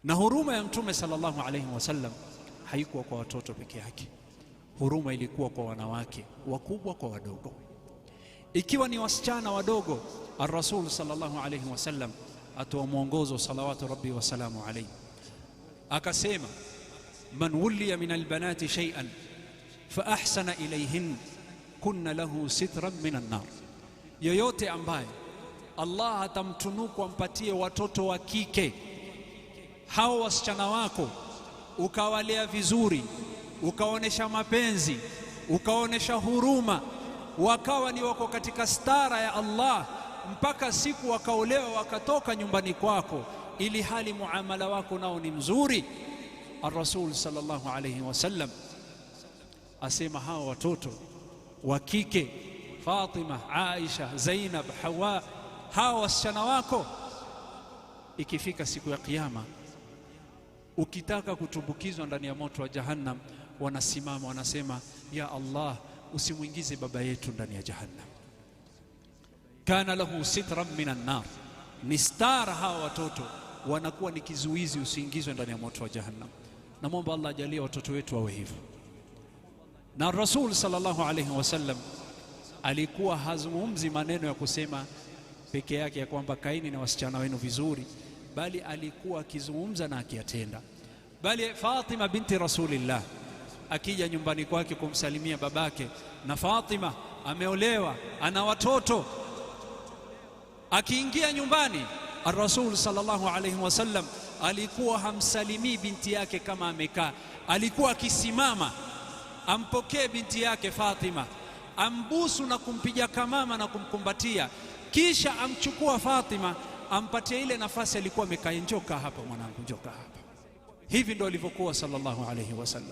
Na huruma ya Mtume sallallahu alayhi wasallam haikuwa kwa watoto peke yake. Huruma ilikuwa kwa wanawake, wakubwa kwa wadogo. Ikiwa ni wasichana wadogo, ar-Rasul sallallahu alayhi wasallam atoa mwongozo salawatu rabbi wa salamu alayhi, akasema man wuliya min albanati shay'an fa ahsana ilayhin kunna lahu sitran min an-nar, yoyote ambaye Allah atamtunuku ampatie watoto wa kike, hao wasichana wako ukawalea vizuri, ukaonesha mapenzi, ukaonesha huruma, wakawa ni wako katika stara ya Allah mpaka siku wakaolewa wakatoka nyumbani kwako, ili hali muamala wako nao ni mzuri, ar-Rasul sallallahu alayhi wasallam asema hao watoto wa kike, Fatima, Aisha, Zainab, Hawa, hao wasichana wako, ikifika siku ya Kiyama ukitaka kutumbukizwa ndani ya moto wa Jahannam, wanasimama wanasema, ya Allah, usimuingize baba yetu ndani ya Jahannam. Kana lahu sitran minan nar, ni stara. Hawa watoto wanakuwa ni kizuizi usiingizwe ndani ya moto wa Jahannam. Naomba Allah ajalie watoto wetu wawe hivyo. Na Rasul sallallahu alayhi wasallam alikuwa hazungumzi maneno ya kusema peke yake ya kwamba kaini na wasichana wenu vizuri, bali alikuwa akizungumza na akiyatenda. Bali Fatima binti Rasulillah akija nyumbani kwake kumsalimia babake, na Fatima ameolewa, ana watoto, akiingia nyumbani ar-Rasul sallallahu alayhi wasallam alikuwa hamsalimii binti yake kama amekaa, alikuwa akisimama ampokee binti yake Fatima, ambusu na kumpiga kamama na kumkumbatia, kisha amchukua Fatima ampatie ile nafasi alikuwa amekaa, njoka hapa mwanangu, njoka hapa. Hivi ndio alivyokuwa sallallahu alayhi wasallam.